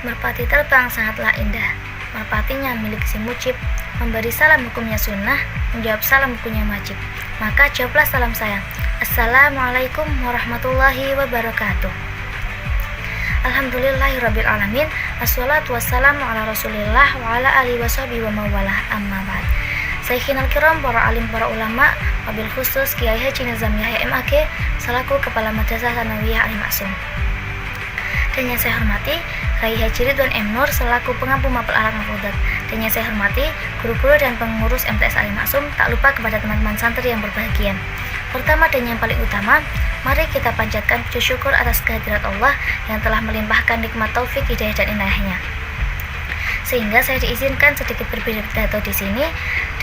Merpati terbang sangatlah indah. Merpatinya milik si Mucib. Memberi salam hukumnya sunnah, menjawab salam hukumnya wajib. Maka jawablah salam saya. Assalamualaikum warahmatullahi wabarakatuh. Alhamdulillahirabbil alamin. Wassalatu wassalamu ala Rasulillah wa ala alihi washabihi wa mawalah, amma ba'd. Sayyidina al-kiram, para alim, para ulama, wabil khusus Kiai Haji Nizam Yahya MAG selaku Kepala Madrasah Tsanawiyah Al-Maksum. Dan yang saya hormati Kiai Haji Ridwan M. Nur selaku pengampu mapel alat mafudat. Dan yang saya hormati guru-guru dan pengurus MTS Al-Maksum, tak lupa kepada teman-teman santri yang berbahagia. Pertama dan yang paling utama, mari kita panjatkan puji syukur atas kehadirat Allah yang telah melimpahkan nikmat taufik, hidayah dan inayahnya. Sehingga saya diizinkan sedikit berpidato di sini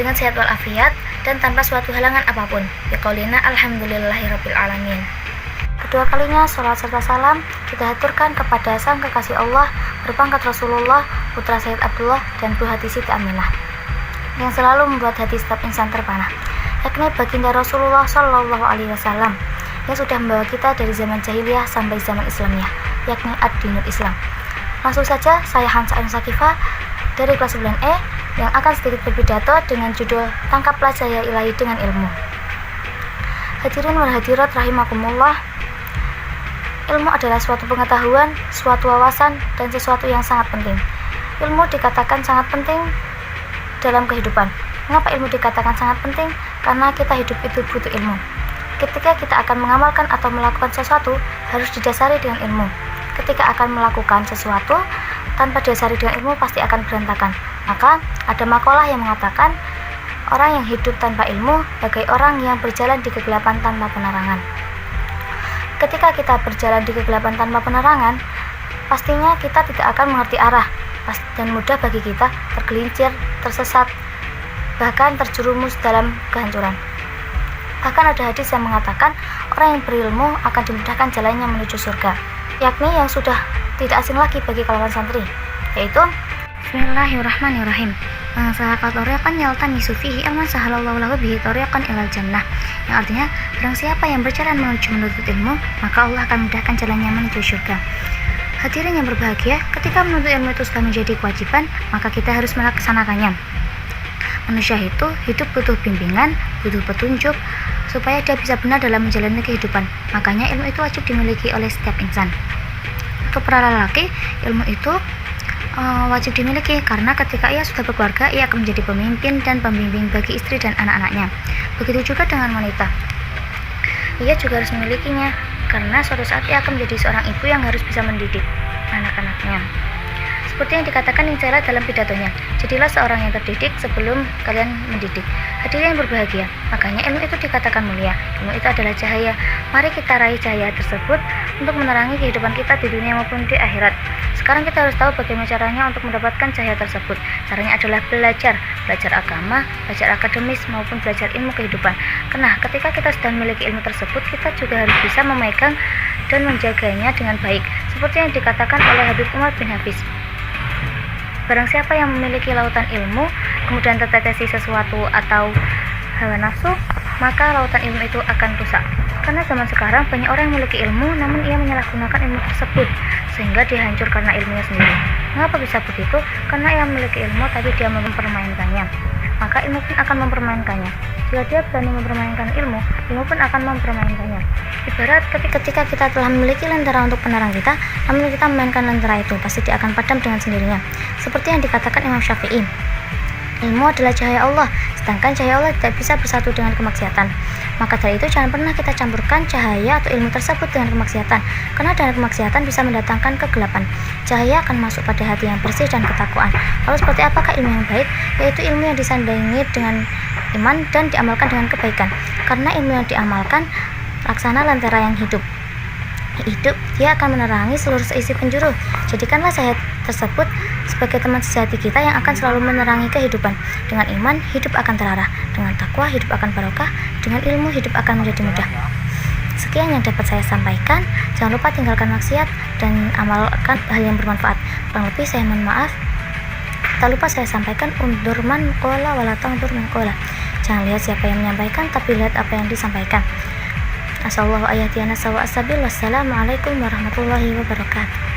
dengan sehat walafiat dan tanpa suatu halangan apapun. Biqaulina alhamdulillahirabbil alamin. Kedua kalinya salat serta salam kita haturkan kepada sang kekasih Allah berpangkat Rasulullah, putra Sayyid Abdullah dan Bu Hati Siti Aminah, yang selalu membuat hati setiap insan terpanah, yakni baginda Rasulullah Shallallahu Alaihi Wasallam yang sudah membawa kita dari zaman jahiliyah sampai zaman Islamiyah, yakni ad-dinul Islam. Langsung saja saya Hansa Sakifah dari kelas 9E yang akan sedikit berpidato dengan judul Tangkaplah Cahaya Ilahi dengan Ilmu. Hadirin wal hadirat rahimakumullah. Ilmu adalah suatu pengetahuan, suatu wawasan, dan sesuatu yang sangat penting. Ilmu dikatakan sangat penting dalam kehidupan. Mengapa ilmu dikatakan sangat penting? Karena kita hidup itu butuh ilmu. Ketika kita akan mengamalkan atau melakukan sesuatu, harus didasari dengan ilmu. Ketika akan melakukan sesuatu tanpa didasari dengan ilmu, pasti akan berantakan. Maka ada makalah yang mengatakan, orang yang hidup tanpa ilmu bagai orang yang berjalan di kegelapan tanpa penerangan. Ketika kita berjalan di kegelapan tanpa penerangan, pastinya kita tidak akan mengerti arah dan mudah bagi kita tergelincir, tersesat, bahkan terjerumus dalam kehancuran. Bahkan ada hadis yang mengatakan orang yang berilmu akan dimudahkan jalannya menuju surga, yakni yang sudah tidak asing lagi bagi kalangan santri, yaitu Bismillahirrahmanirrahim. Sahakat toriakan yaltan misufihi ilman sahalallahu lahu bihi toriakan ilal jannah, yang artinya barang siapa yang berjalan menuntut ilmu, maka Allah akan mudahkan jalannya menuju surga. Hadirin yang berbahagia, ketika menuntut ilmu itu sudah menjadi kewajiban, maka kita harus melaksanakannya. Manusia itu hidup butuh bimbingan, butuh petunjuk, supaya dia bisa benar dalam menjalani kehidupan. Makanya ilmu itu wajib dimiliki oleh setiap insan. Untuk para lelaki, ilmu itu wajib dimiliki karena ketika ia sudah berkeluarga, ia akan menjadi pemimpin dan pembimbing bagi istri dan anak-anaknya. Begitu juga dengan wanita, ia juga harus memilikinya karena suatu saat ia akan menjadi seorang ibu yang harus bisa mendidik anak-anaknya. Seperti yang dikatakan Insya dalam pidatonya, jadilah seorang yang terdidik sebelum kalian mendidik. Hadirin yang berbahagia, makanya ilmu itu dikatakan mulia. Ilmu itu adalah cahaya. Mari kita raih cahaya tersebut untuk menerangi kehidupan kita di dunia maupun di akhirat. Sekarang kita harus tahu bagaimana caranya untuk mendapatkan cahaya tersebut. Caranya adalah belajar agama, belajar akademis maupun belajar ilmu kehidupan. Karena ketika kita sudah memiliki ilmu tersebut, kita juga harus bisa memegang dan menjaganya dengan baik. Seperti yang dikatakan oleh Habib Umar bin Hafiz. Barang siapa yang memiliki lautan ilmu, kemudian tertetesi sesuatu atau hawa nafsu, maka lautan ilmu itu akan rusak. Karena zaman sekarang banyak orang yang memiliki ilmu, namun ia menyalahgunakan ilmu tersebut, sehingga dia hancur karena ilmunya sendiri. Mengapa bisa begitu? Karena ia memiliki ilmu, tapi dia mempermainkannya. Maka ilmu pun akan mempermainkannya. Jika dia berani mempermainkan ilmu, ilmu pun akan mempermainkannya. Ibarat ketika kita telah memiliki lentera untuk penerang kita, namun kita memainkan lentera itu, pasti dia akan padam dengan sendirinya. Seperti yang dikatakan Imam Syafi'i, ilmu adalah cahaya Allah, sedangkan cahaya Allah tidak bisa bersatu dengan kemaksiatan. Maka dari itu jangan pernah kita campurkan cahaya atau ilmu tersebut dengan kemaksiatan, karena dengan kemaksiatan bisa mendatangkan kegelapan. Cahaya akan masuk pada hati yang bersih dan ketakwaan. Lalu seperti apakah ilmu yang baik? Yaitu ilmu yang disandangi dengan iman dan diamalkan dengan kebaikan. Karena ilmu yang diamalkan laksana lentera yang hidup, dia akan menerangi seluruh seisi penjuru. Jadikanlah cahaya tersebut sebagai teman sejati kita yang akan selalu menerangi kehidupan. Dengan iman, hidup akan terarah. Dengan takwa, hidup akan barokah. Dengan ilmu, hidup akan menjadi mudah. Sekian yang dapat saya sampaikan. Jangan lupa tinggalkan maksiat dan amalkan hal yang bermanfaat. Kurang lebih saya mohon maaf. Tak lupa saya sampaikan, undur man qola wala tangdur man qola. Jangan lihat siapa yang menyampaikan, tapi lihat apa yang disampaikan. Assalamualaikum warahmatullahi wabarakatuh.